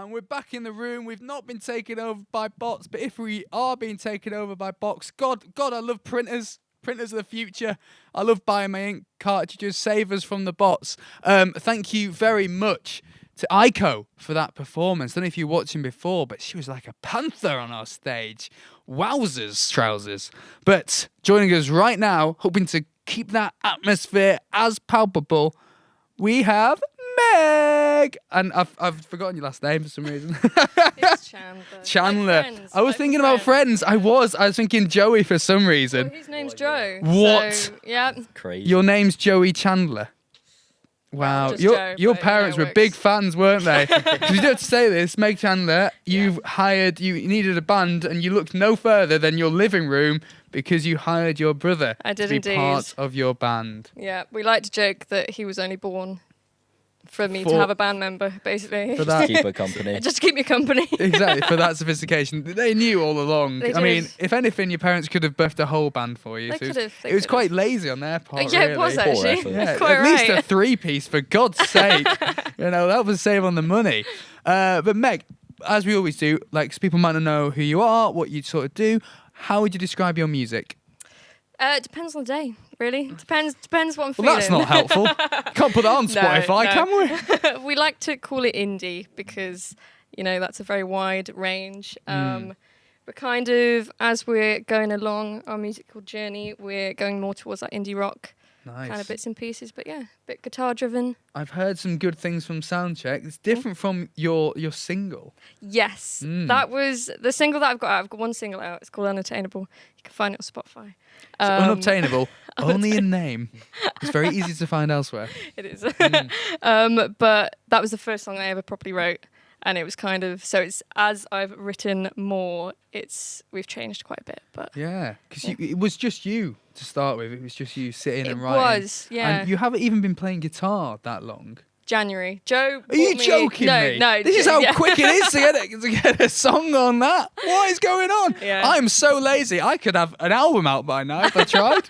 And we're back in the room. We've not been taken over by bots, but if we are being taken over by bots, God, I love printers. Printers of the future. I love buying my ink cartridges. Save us from the bots. Thank you very much to Aiko for that performance. I don't know if you were watching before, but she was like a panther on our stage. Wowzers, trousers. But joining us right now, hoping to keep that atmosphere as palpable, we have Meg, and I've forgotten your last name for some reason. It's Chandler. Chandler. Like Friends, I was like thinking about Friends. I was thinking Joey for some reason. Well, his name's Joe. What? So, yeah. Crazy. Your name's Joey Chandler. Wow, Just your Joe, your but, parents it were works. big fans, weren't they? 'Cause you don't have to say this, Meg Chandler. You needed a band, and you looked no further than your living room because you hired your brother I did to be indeed. part of your band. Yeah, we like to joke that he was only born for me For- to have a band member, basically. For that, Keep her company. Just to keep me company. exactly, for that sophistication. They knew all along. They I mean, did. if anything, your parents could have birthed a whole band for you. They So could have. it was quite lazy on their part. Yeah, really. it was Poor actually. effort. Yeah, Quite at least a right. 3-piece, for God's sake. That would save on the money. But Meg, as we always do, like, 'cause people might not know who you are, what you sort of do. How would you describe your music? It depends on the day, really. Depends what I'm Well, feeling. that's not helpful. Can't put that on No, Spotify, no. can we? We like to call it indie because, that's a very wide range. But kind of, as we're going along our musical journey, we're going more towards that indie rock kind Nice. of bits and pieces. But yeah, a bit guitar driven. I've heard some good things from Soundcheck. It's different from your single. Yes, that was the single that I've got out. I've got one single out. It's called Unattainable. You can find it on Spotify. So unobtainable, only in name. It's very easy to find elsewhere. It is. But that was the first song I ever properly wrote. And it was kind of, so it's, as I've written more, we've changed quite a bit. But Yeah, because it was just you to start with. It was just you sitting it and writing. was, yeah. And you haven't even been playing guitar that long. January. Joe Are you bought me- joking me? No. This is how yeah. quick it is to get a song on that. What is going on? Yeah. I'm so lazy. I could have an album out by now if I tried.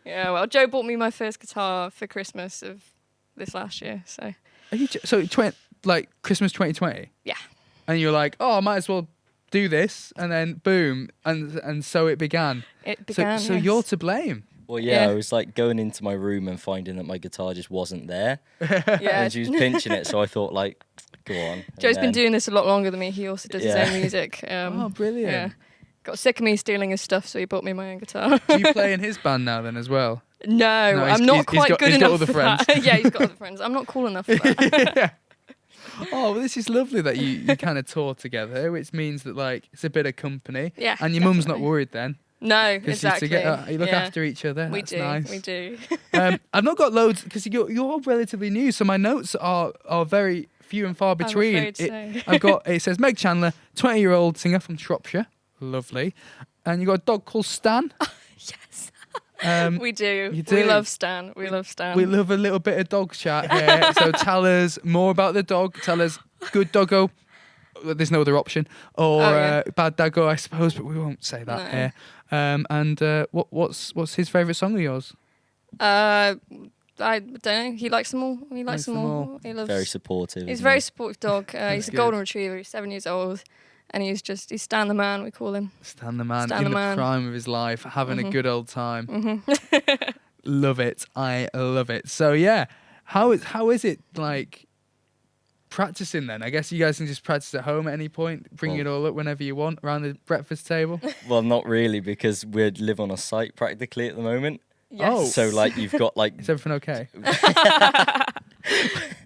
Yeah, well, Joe bought me my first guitar for Christmas of this last year. So, So Christmas 2020, yeah. and you're like, oh, I might as well do this, and then boom, and so it began. It began. So yes. you're to blame. Well, yeah, Yeah. I was like going into my room and finding that my guitar just wasn't there. Yeah. And she was pinching it, so I thought, like, go on. And Joe's been then- doing this a lot longer than me. He also does Yeah. his own music. Oh, brilliant. Yeah. Got sick of me stealing his stuff, so he bought me my own guitar. Do you play in his band now then as well? No, No, he's- I'm not he's quite got- good he's got enough other for friends. that. Yeah, he's got other friends. I'm not cool enough for that. Yeah. Oh, well, this is lovely that you kind of tour together, which means that, like, it's a bit of company. Yeah, And your mum's not definitely. worried then. No, Because exactly. you look Yeah. after each other. We That's do. nice. We do. I've not got loads because you're relatively new, so my notes are very few and far between. afraid so. It says Meg Chandler, 20-year-old singer from Shropshire, lovely, and you got a dog called Stan. Yes. We We do. you do. We love Stan. We love Stan. we love a little bit of dog chat here. So tell us more about the dog. Tell us good doggo. There's no other option, or yeah. bad doggo, I suppose, but we won't say that No. here. What's his favourite song of yours? I don't know. He likes them all. He likes them all. He loves. Very supportive. He's a isn't very he? supportive dog. He's a good. golden retriever. He's 7 years old, and he's Stan the man. We call him. Stan the man Stan in the the man. prime of his life, having a good old time. Mm-hmm. Love it. I love it. So yeah, how is it like practicing then? I guess you guys can just practice at home at any point, bring Well- it all up whenever you want around the breakfast table. Well, not really, because we live on a site practically at the moment. Yes. Oh. So, like, you've got, like... Is everything okay?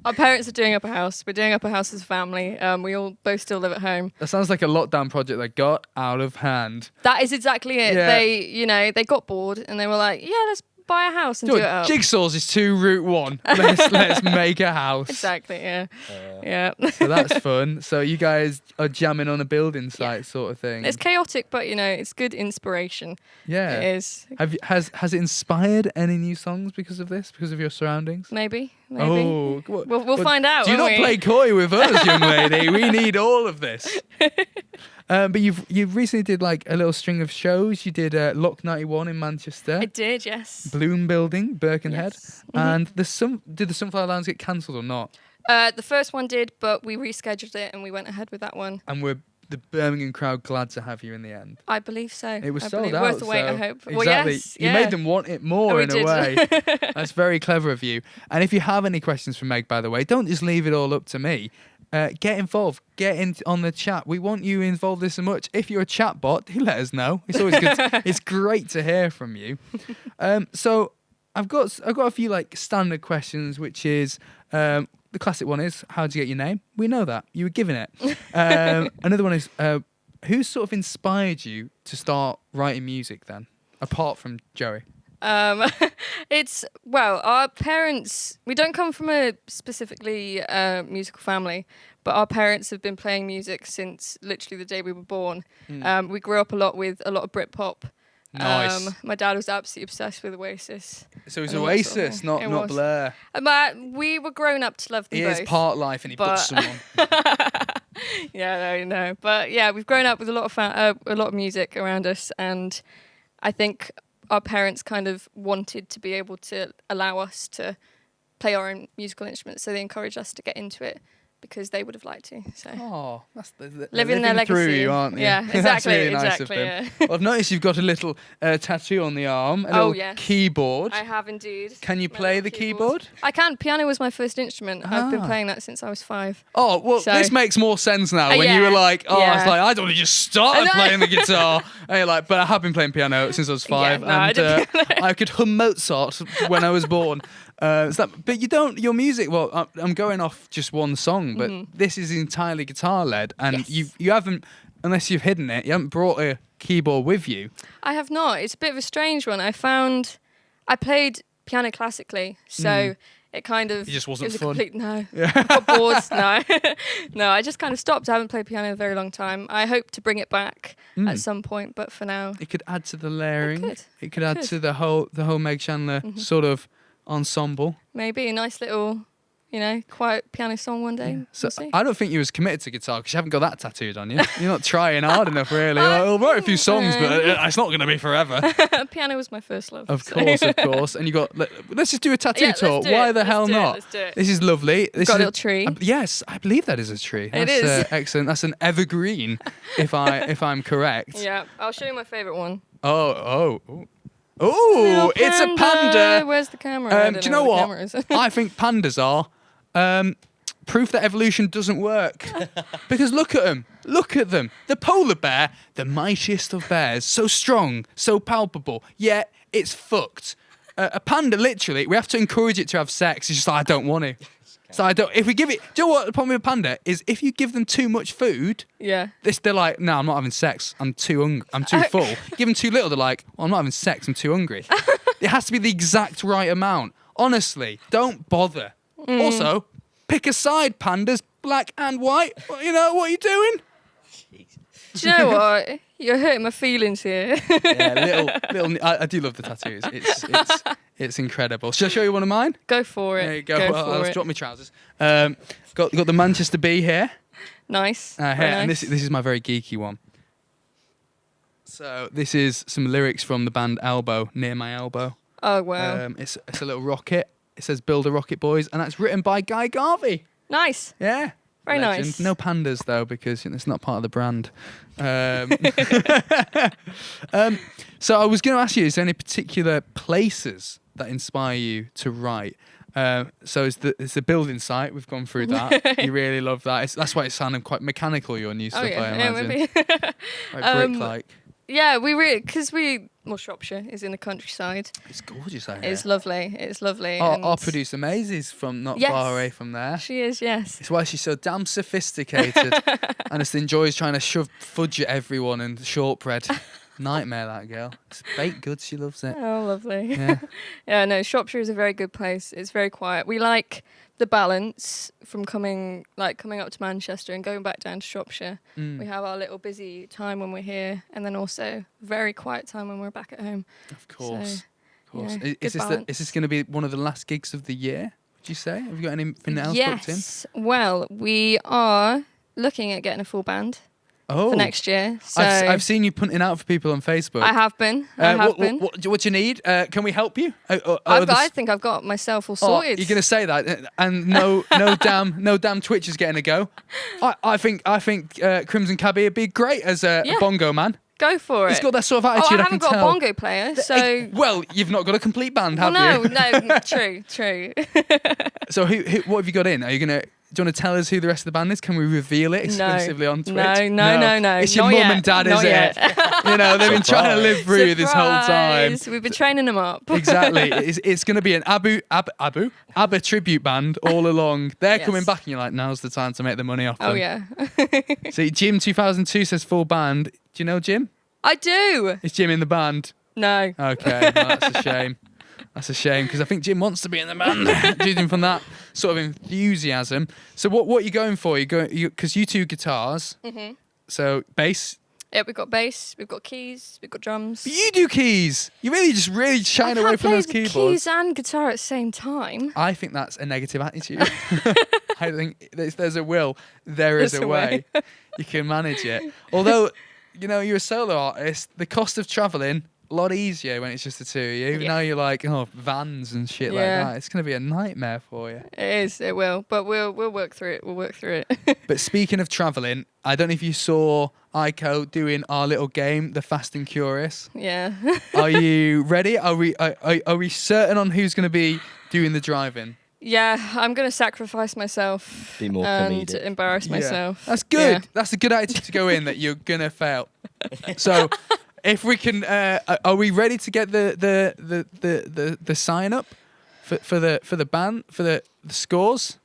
Our parents are doing up a house. We're doing up a house as a family. We all both still live at home. That sounds like a lockdown project that got out of hand. That is exactly it. Yeah. They got bored and they were like, yeah, let's buy a house and Do do it it. up. Jigsaws is 2 route 1. Let's make a house. Exactly. Yeah. Yeah. So that's fun. So you guys are jamming on a building site sort of thing. It's chaotic, but it's good inspiration. Yeah. It is. Has it inspired any new songs because of this? Because of your surroundings? Maybe. Oh, We'll find out. Do won't not we? play coy with us, young lady. We need all of this. But you've recently did like a little string of shows. You did Lock 91 in Manchester, I did. Yes. Bloom Building, Birkenhead, Yes. and did the Sunflower Lands get cancelled or not? The first one did, but we rescheduled it and we went ahead with that one. And we're the Birmingham crowd glad to have you in the end. I believe so. It was I sold believe. out. Worth the wait, so I hope. Exactly. Well, yes, You yeah. made them want it more We in did. a way. That's very clever of you. And if you have any questions for Meg, by the way, don't just leave it all up to me. Get involved. Get in on the chat. We want you involved this much. If you're a chat bot, do let us know. It's always good. It's great to hear from you. So I've got a few like standard questions, which is the classic one is how did you get your name? We know that you were given it. Another one is who sort of inspired you to start writing music then, apart from Joey? Our parents, we don't come from a specifically musical family, but our parents have been playing music since literally the day we were born. We grew up a lot with a lot of Britpop. Nice. My dad was absolutely obsessed with Oasis. So it's and all that sort of Oasis, thing. not It not was. Blur. We were grown up to love them He both. is part life and he but- books someone. Yeah, no. But yeah, we've grown up with a lot of music around us, and I think our parents kind of wanted to be able to allow us to play our own musical instruments, so they encouraged us to get into it because they would have liked to. So Oh, that's living their through legacy. you, aren't you? Yeah, That's exactly, really nice exactly. of them. Yeah. Well, I've noticed you've got a little tattoo on the arm, a little yes. keyboard. I have indeed. Can you My play little the keyboard? I can. Piano was my first instrument. I've been Ah. playing that since I was 5. Oh, well, So- this makes more sense now. When you yeah, were like, oh, yeah. it's like, I don't want to just started I know. playing the guitar. And you're like, but I have been playing piano since I was 5. no, I and did I could hum Mozart when I was born. But you don't, your music, well, I'm going off just one song, but this is entirely guitar led. And Yes. you haven't, unless you've hidden it, you haven't brought a keyboard with you. I have not. It's a bit of a strange one. I played piano classically, so it kind of It just wasn't was a fun. complete no. I got bored. No, no. I just kind of stopped. I haven't played piano in a very long time. I hope to bring it back at some point, but for now, It could add to the layering. could. It could add to the whole Meg Chandler sort of ensemble. maybe a nice little, quiet piano song one day. So We'll see. I don't think you was committed to guitar because you haven't got that tattooed on you. You're not trying hard enough, really. Like, I'll write a few songs, but it's not going to be forever. Piano was my first love. Of so. course, of course. And you got. Let's just do a tattoo Yeah, let's talk. do Why it. the Let's hell do it. not? Let's do it. This is lovely. This Got is a little tree. Yes, I believe that is a tree. It That's, is. Excellent. That's an evergreen, if I'm correct. Yeah, I'll show you my favourite one. Oh, Little it's a panda. Where's the camera? I don't Do you know where the what? camera is. I think pandas are proof that evolution doesn't work. Because look at them. Look at them. The polar bear, the mightiest of bears, so strong, so palpable, yet it's fucked. A panda, literally, we have to encourage it to have sex. It's just like, I don't want to. So I don't. If we give it, do you know what the problem with a panda is? If you give them too much food, Yeah. they're like, no, I'm not having sex. I'm too hungry. I'm too full. Give them too little. They're like, well, I'm not having sex. I'm too hungry. It has to be the exact right amount. Honestly, don't bother. Also, pick a side, pandas, black and white. Well, you know what are you doing? Do you know what? You're hurting my feelings here. Yeah, little. I do love the tattoos. It's incredible. Shall I show you one of mine? Go for it. There you go. Go for Let's it. drop my trousers. Got the Manchester Bee here. Nice. Here, Very and nice. this is my very geeky one. So this is some lyrics from the band Elbow, Near My Elbow. Oh wow. It's a little rocket. It says "Build a Rocket, Boys," and that's written by Guy Garvey. Nice. Yeah. Very Legend. nice. No pandas though, because it's not part of the brand. So I was going to ask you: is there any particular places that inspire you to write? So it's the building site. We've gone through that. You really love that. That's why it sounded quite mechanical. Your new stuff, I imagine. maybe. Like brick-like. Yeah, Shropshire is in the countryside. It's gorgeous out It's here. lovely. It's lovely. Our and producer Maisie's from not Yes. far away from there. She is, yes. It's why she's so damn sophisticated and just enjoys trying to shove fudge at everyone and shortbread. Nightmare, that girl. It's baked goods, she loves it. Oh, lovely. Yeah. Yeah, no, Shropshire is a very good place. It's very quiet. We like the balance from coming up to Manchester and going back down to Shropshire. We have our little busy time when we're here, and then also very quiet time when we're back at home. Of course. So, Of course. yeah, good balance. Is this going to be one of the last gigs of the year, would you say? Have you got anything else booked in? Yes. Well, we are looking at getting a full band. for next year. So I've seen you punting out for people on Facebook. I have been. I have been. What do you need? Can we help you? I think I've got myself all sorted. You're gonna say that, and no damn Twitch is getting a go. I think Crimson Cabby would be great as a bongo man. Go for it. He's got that sort of attitude. I haven't got tell. a bongo player, so. Well, you've not got a complete band, have you? No, true. So what have you got in? Are you gonna? Do you want to tell us who the rest of the band is? Can we reveal it exclusively on Twitch? No. It's your mum and dad, is it? You know, they've been trying to live through this whole time. We've been training them up. Exactly. It's going to be an ABBA tribute band all along. They're coming back, and you're like, now's the time to make the money off them. Oh yeah. See, Jim 2002 says full band. Do you know Jim? I do. Is Jim in the band? No. Okay, well, that's a shame. That's a shame because I think Jim wants to be in the band, judging from that sort of enthusiasm. So what are you going for? Because you two guitars. Mm-hmm. So bass. Yeah, we've got bass, we've got keys, we've got drums. But you do keys. You really shying away from those keyboards. Keys and guitar at the same time. I think that's a negative attitude. I think there's a will, there is a way. You can manage it. Although, you're a solo artist, the cost of travelling. A lot easier when it's just the two of you. Yeah. Now you're like, vans and shit like that. It's going to be a nightmare for you. It is, it will. But we'll work through it. But speaking of travelling, I don't know if you saw Ico doing our little game, The Fast and Curious. Yeah. Are you ready? Are we certain on who's going to be doing the driving? Yeah, I'm going to sacrifice myself. Be more and comedic. Embarrass myself. That's good. Yeah. That's a good attitude to go in that you're going to fail. So... If we can, are we ready to get the sign up for the band for the scores?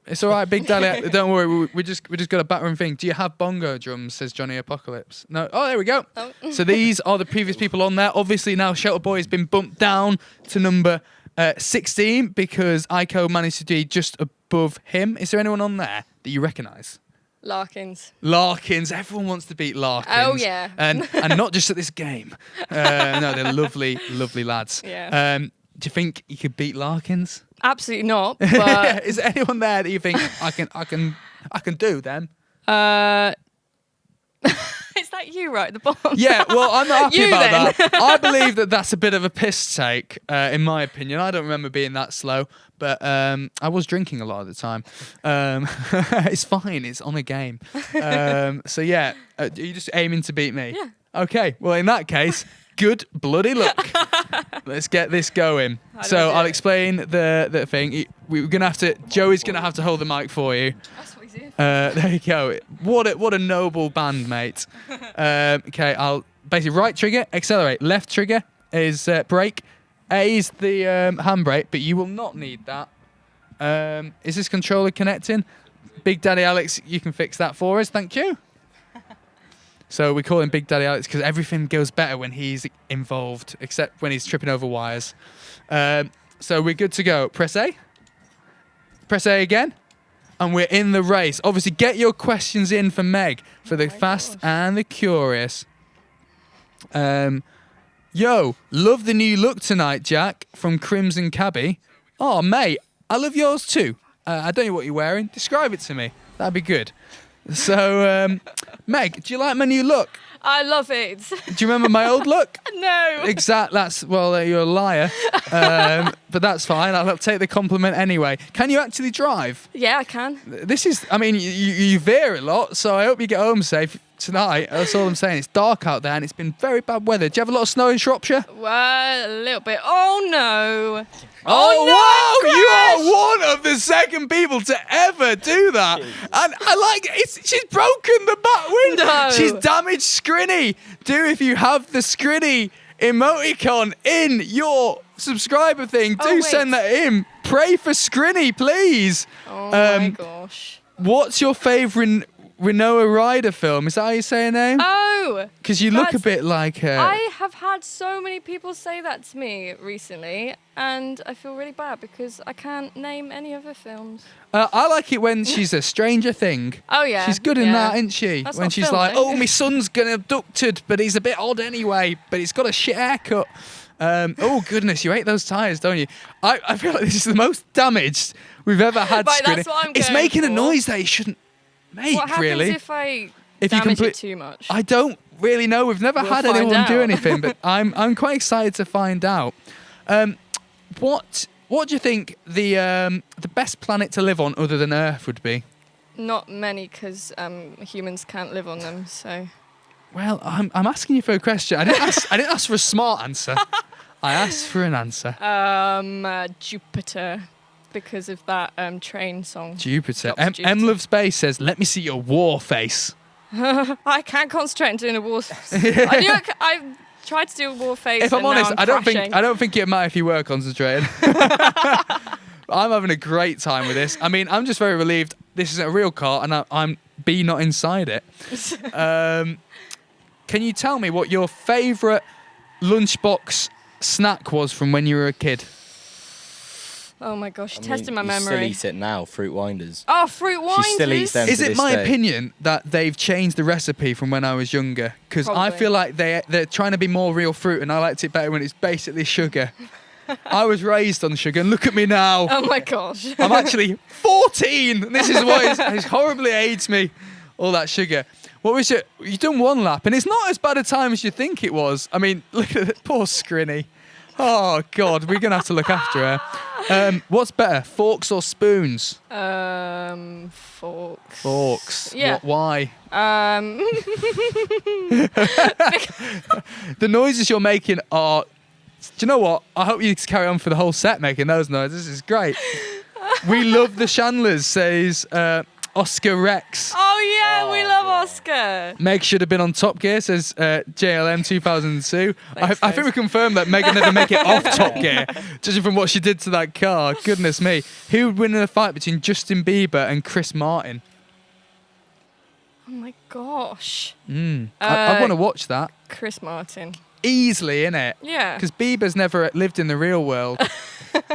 It's all right, Big Daddy. Don't worry, we just got a battering thing. Do you have bongo drums? Says Johnny Apocalypse. No. Oh, there we go. Oh. So these are the previous people on there. Obviously now Shelter Boy has been bumped down to number 16 because Ico managed to be just above him. Is there anyone on there that you recognise? Larkins. Everyone wants to beat Larkins. Oh, yeah. And not just at this game. No, they're lovely, lovely lads. Yeah. Do you think you could beat Larkins? Absolutely not. But Is there anyone there that you think I can do them? Is that you right at the bottom? Yeah, well, I'm not happy about then. that. I believe that's a bit of a piss take, in my opinion. I don't remember being that slow, but I was drinking a lot of the time. It's fine. It's on a game. So, yeah, are you just aiming to beat me? Yeah. Okay, well, in that case, good bloody luck. Let's get this going. So I'll explain the thing. We're gonna have to. Joey's gonna have to hold the mic for you. That's what he's here for. There you go. What a noble band, mate. Okay, I'll basically right trigger, accelerate. Left trigger is brake. A is the handbrake, but you will not need that. Is this controller connecting? Big Daddy Alex, you can fix that for us. Thank you. So we call him Big Daddy Alex because everything goes better when he's involved, except when he's tripping over wires. So we're good to go. Press A. Press A again. And we're in the race. Obviously, get your questions in for Meg for the Fast and the Curious. Yo, love the new look tonight, Jack, from Crimson Cabby. Oh, mate, I love yours too. I don't know what you're wearing. Describe it to me. That'd be good. So, Meg, do you like my new look? I love it. Do you remember my old look? No. You're a liar. But that's fine. I'll take the compliment anyway. Can you actually drive? Yeah, I can. You veer a lot, so I hope you get home safe tonight. That's all I'm saying. It's dark out there and it's been very bad weather. Do you have a lot of snow in Shropshire? Well, a little bit. Oh, no. Oh, wow! You are one of the second people to ever do that. And I like it. She's broken the back window. No. She's damaged Scrinny. If you have the Scrinny emoticon in your subscriber thing, send that in. Pray for Scrinny, please. Oh, my gosh. What's your favourite Winona Ryder film? Is that how you say her name? Oh! Because you look a bit like her. I have had so many people say that to me recently, and I feel really bad because I can't name any of her films. I like it when she's a Stranger Thing. Oh, yeah. She's good in that, isn't she? That's when not she's film, like, though. oh, my son's getting abducted, but he's a bit odd anyway, but he's got a shit haircut. Oh, goodness, you hate those tyres, don't you? I feel like this is the most damaged we've ever had. Right, Screening. that's what I'm It's going making for. a noise that it shouldn't make, What happens really. if I if you damage complete, it too much? I don't really know. We've never We'll had find anyone do out. anything, but I'm quite excited to find out. What do you think the best planet to live on other than Earth would be? Not many, because humans can't live on them. So Well, I'm asking you for a question. I didn't ask for a smart answer. I asked for an answer. Jupiter, because of that train song. Jupiter. Drop to Jupiter. M Love Space says, "Let me see your war face." I can't concentrate on doing a war. I tried to do a war face. If I'm and now honest, I'm I don't crashing. think it matter if you were concentrating. I'm having a great time with this. I mean, I'm just very relieved this isn't a real car and I'm not inside it. Can you tell me what your favourite lunchbox snack was from when you were a kid? Oh my gosh, I mean, testing my you memory. still eat it now, fruit winders. Oh, fruit winders. She still eats them. Is to it this my day. opinion that they've changed the recipe from when I was younger? Because I Probably. feel like they're trying to be more real fruit, and I liked it better when it's basically sugar. I was raised on sugar, and look at me now. Oh my gosh. I'm actually 14. And this is what has horribly aged me. All that sugar. What was it? You've done one lap, and it's not as bad a time as you think it was. I mean, look at it, poor Skrinny. Oh God, we're gonna have to look after her. What's better, forks or spoons? Forks. Forks. Yeah. Why? The The noises you're making are. Do you know what? I hope you carry on for the whole set making those noises. This is great. We love the Chandlers, says Oscar Rex. Oh yeah, we love Oscar. Meg should have been on Top Gear, says JLM 2002. Thanks, I think we guys. confirmed that Meg would never make it off Top Gear, judging from what she did to that car. Goodness me. Who would win in a fight between Justin Bieber and Chris Martin? Oh my gosh. I want to watch that. Chris Martin. Easily, innit? Yeah. Because Bieber's never lived in the real world.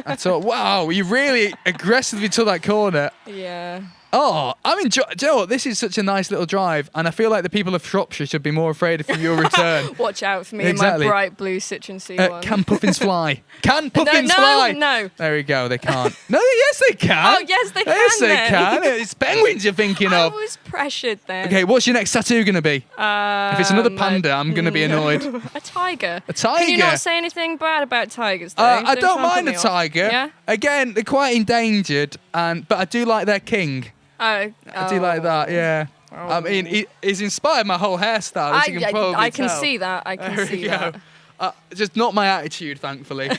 I thought, wow, you really aggressively took that corner. Yeah. Oh, do you know what? This is such a nice little drive, and I feel like the people of Shropshire should be more afraid of your return. Watch out for me Exactly. in my bright blue Citroen C1. Can puffins fly? Can puffins no, fly? no. There we go. They can't. No, yes, they can. Oh, yes, they Yes, can they then. can. It's penguins you're thinking I of. was pressured then. Okay, what's your next tattoo going to be? If it's another panda, I'm going to be annoyed. A tiger. A tiger? Can you not say anything bad about tigers, though? I don't try and mind put a me off. tiger. Yeah? Again, they're quite endangered, but I do like their king. I I do like that, yeah. I mean, he's inspired my whole hairstyle, as you can probably I can tell. see that. I can There we see go. that. Just not my attitude, thankfully.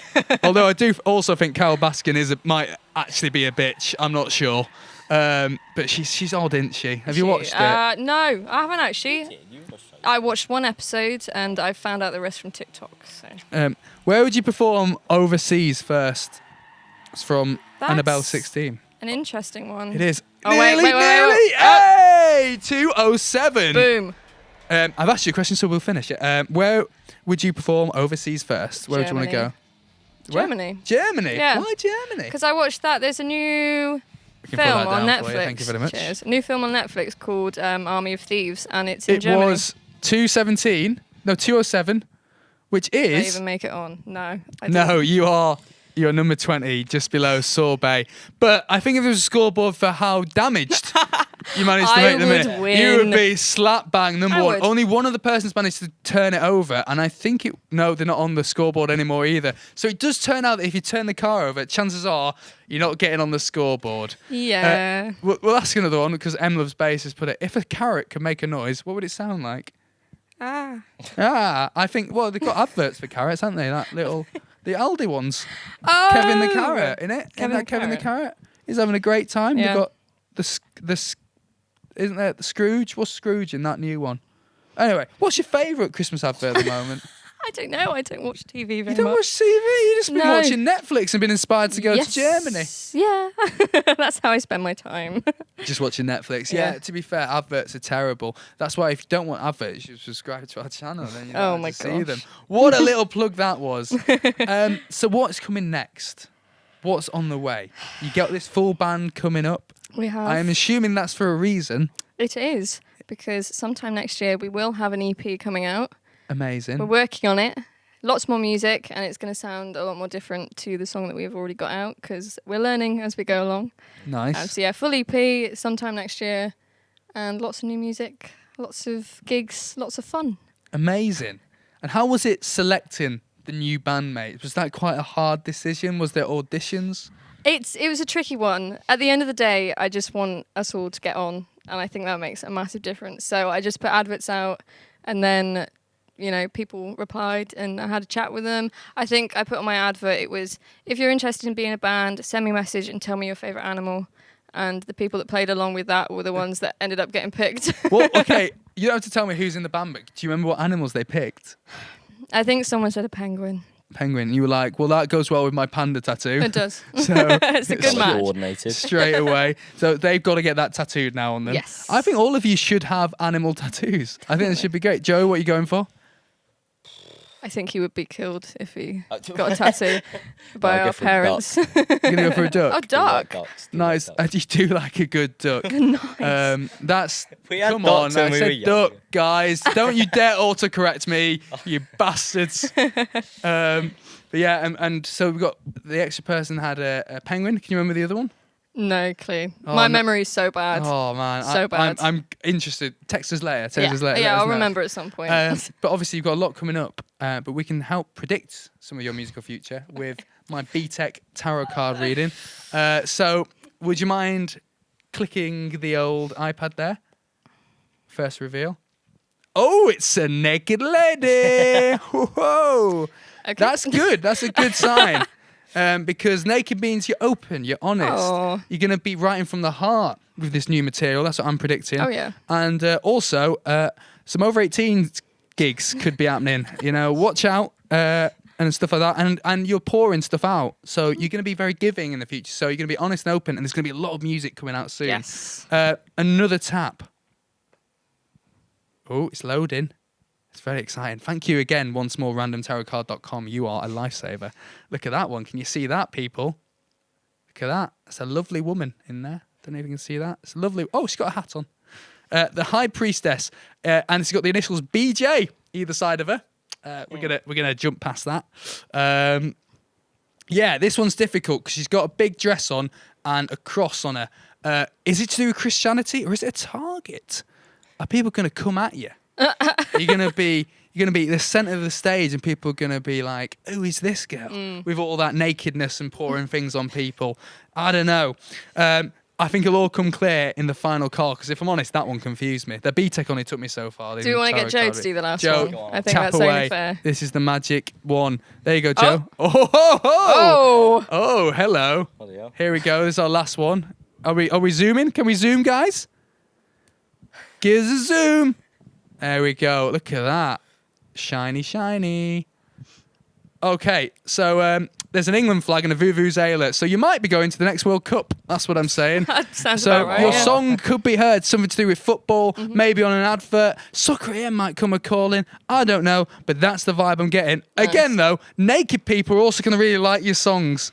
Although I do also think Carol Baskin might actually be a bitch. I'm not sure. But she's odd, isn't she? Have you watched it? No, I haven't actually. I watched one episode and I found out the rest from TikTok. So Where would you perform overseas first? It's from That's Annabelle 16. an interesting one. It is. Oh, wait, nearly, wait, wait, nearly. wait. Hey, 207. Boom. I've asked you a question, so we'll finish it. Where would you perform overseas first? Where would you want to go? Where? Germany. Germany? Yeah. Why Germany? Because I watched that. There's a new We can put film that on down for Netflix. you. Thank you very much. Cheers. A new film on Netflix called Army of Thieves, and it's in It Germany. was 207, which Did I is... even make it on? No. I No, didn't. you're number 20, just below Sorbet. But I think if there was a scoreboard for how damaged you managed to I make them would you would win. be slap bang number I one. would. Only one of the persons managed to turn it over, and I think no, they're not on the scoreboard anymore either. So it does turn out that if you turn the car over, chances are you're not getting on the scoreboard. Yeah. We'll ask another one because M Loves Bass has put it. If a carrot could make a noise, what would it sound like? I think, well, they've got adverts for carrots, haven't they? That little, the Aldi ones. Oh. Kevin the Carrot, innit? Kevin the Kevin the Carrot. Carrot? He's having a great time. Yeah. They've got isn't there the Scrooge? What's Scrooge in that new one? Anyway, what's your favourite Christmas advert at the moment? I don't know. I don't watch TV very You don't much. watch TV. You just been No. watching Netflix and been inspired to go to Germany. Yeah. That's how I spend my time. Just watching Netflix. Yeah, Yeah. to be fair, adverts are terrible. That's why if you don't want adverts, you subscribe to our channel. Then you don't Oh have my to see gosh. them. What a little plug that was. So what's coming next? What's on the way? You got this full band coming up. We have. I am assuming that's for a reason. It is, because sometime next year we will have an EP coming out. Amazing. We're working on it. Lots more music, and it's going to sound a lot more different to the song that we've already got out, because we're learning as we go along. Nice. So yeah, full EP sometime next year, and lots of new music lots of gigs, lots of fun. Amazing. And how was it selecting the new bandmates? Was that quite a hard decision? Was there auditions? It was a tricky one. At the end of the day, I just want us all to get on, and I think that makes a massive difference. So I just put adverts out, and then, people replied, and I had a chat with them. I think I put on my advert, it was, if you're interested in being in a band, send me a message and tell me your favourite animal. And the people that played along with that were the ones that ended up getting picked. Well, okay, you don't have to tell me who's in the band, but do you remember what animals they picked? I think someone said a penguin. Penguin. You were like, well, that goes well with my panda tattoo. It does. So it's a good match. Coordinated. Straight away. So they've got to get that tattooed now on them. Yes. I think all of you should have animal tattoos. I think that should be great. Joe, what are you going for? I think he would be killed if he got a tattoo by I'll go our for a parents. You're going to go for a duck? Oh, duck. Nice. You do like a good duck. Nice. That's... We had Come on, ducks when I we said were young. duck, guys. Don't you dare autocorrect me, you bastards. But yeah, and so we've got the extra person had a penguin. Can you remember the other one? No clue. Oh, My no. memory is so bad. Oh man, So bad. I'm interested. Text us later. Text us later. Yeah, let us I'll know. remember at some point. But obviously you've got a lot coming up. But we can help predict some of your musical future with my BTEC tarot card reading. So would you mind clicking the old iPad there? First reveal. Oh, it's a naked lady. Whoa. Okay. That's good. That's a good sign. Because naked means you're open, you're honest. Aw. You're going to be writing from the heart with this new material. That's what I'm predicting. Oh, yeah. And also, some over 18 gigs could be happening. Watch out and stuff like that. And you're pouring stuff out. So you're going to be very giving in the future. So you're going to be honest and open. And there's going to be a lot of music coming out soon. Yes. Another tap. Oh, it's loading. It's very exciting. Thank you again once more, randomtarotcard.com. You are a lifesaver. Look at that one. Can you see that, people? Look at that. That's a lovely woman in there. Don't know if you can see that. It's lovely. Oh, she's got a hat on. The High Priestess. And she's got the initials BJ either side of her. We're gonna jump past that. Yeah, this one's difficult because she's got a big dress on and a cross on her. Is it to do with Christianity or is it a target? Are people going to come at you? You're gonna be the centre of the stage, and people are gonna be like, "Who is this girl?" With all that nakedness and pouring things on people. I don't know. I think it'll all come clear in the final call. Because if I'm honest, that one confused me. The BTEC only took me so far. Do we want to get Joe to do the last Joe, one? I think tap that's away. only fair. This is the magic one. There you go, Joe. Oh, hello. Bloody hell. Here we go. This is our last one. Are we zooming? Can we zoom, guys? Give us a zoom. There we go. Look at that. Shiny, shiny. Okay, so there's an England flag and a vuvuzela. So you might be going to the next World Cup. That's what I'm saying. That sounds So about right. your yeah. song could be heard, something to do with football, maybe on an advert. Soccer AM might come a calling. I don't know, but that's the vibe I'm getting. Nice. Again, though, naked people are also going to really like your songs.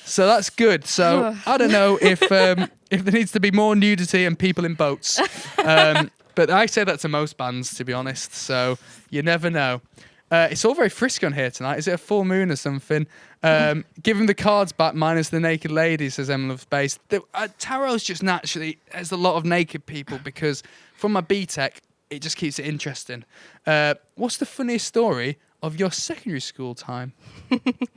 So that's good. So I don't know if there needs to be more nudity and people in boats. But I say that to most bands, to be honest. So you never know. It's all very frisky on here tonight. Is it a full moon or something? Give him the cards back minus the naked lady, says Emma of Space. Tarot's just naturally, there's a lot of naked people because from my BTEC, it just keeps it interesting. What's the funniest story of your secondary school time?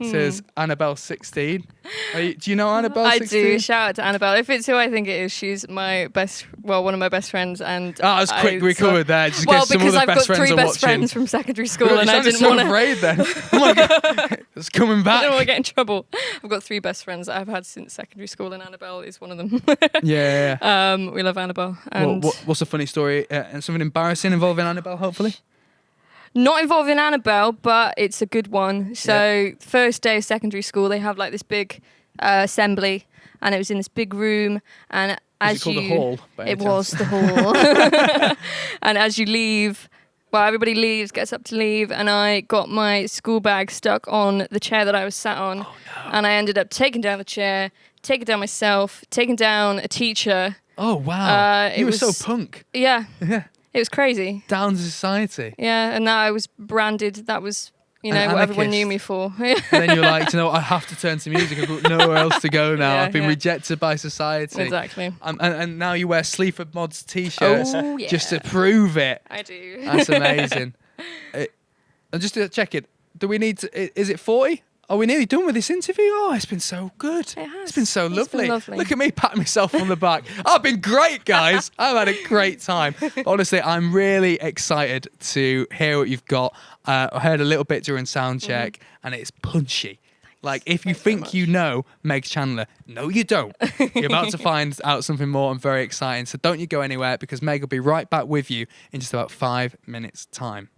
Says Annabelle 16. Do you know Annabelle 16? I do. Shout out to Annabelle. If it's who I think it is, she's one of my best friends. And that was quick. We covered that. Just well, get some because other I've best got friends three are best watching. friends from secondary school, God, and you I didn't so want to. afraid then. Oh my god, it's coming I back. don't want to get in trouble. I've got three best friends that I've had since secondary school, and Annabelle is one of them. Yeah. We love Annabelle. And What's a funny story and something embarrassing involving Annabelle? Hopefully. not involving Annabelle, but it's a good one. So first day of secondary school, they have like this big assembly, and it was in this big room. And Was it called a hall? by any It chance? was the hall. And as you leave, well, everybody leaves, gets up to leave, and I got my school bag stuck on the chair that I was sat on. Oh, no. And I ended up taking down the chair, taking down myself, taking down a teacher. Oh wow! It You were was- so punk. Yeah, Yeah. it was crazy. Down to society. Yeah, and now I was branded. That was You know, An what everyone knew anarchist. me for. And then you're like, you know, I have to turn to music. I've got nowhere else to go now. Yeah, I've been yeah. rejected by society. Exactly. And now you wear Sleaford Mods t-shirts Oh, just to yeah. prove it. I do. That's amazing. And just to check it, do we need to, is it 40? Are we nearly done with this interview? Oh, it's been so good. It has. It's been so It's lovely. been lovely. Look at me patting myself on the back. I've been great, guys. I've had a great time. But honestly, I'm really excited to hear what you've got. I heard a little bit during sound check, and it's punchy. Like, if you Thanks very think you much. know Meg Chandler, no, you don't. You're about to find out something more and very exciting. So don't you go anywhere, because Meg will be right back with you in just about 5 minutes' time.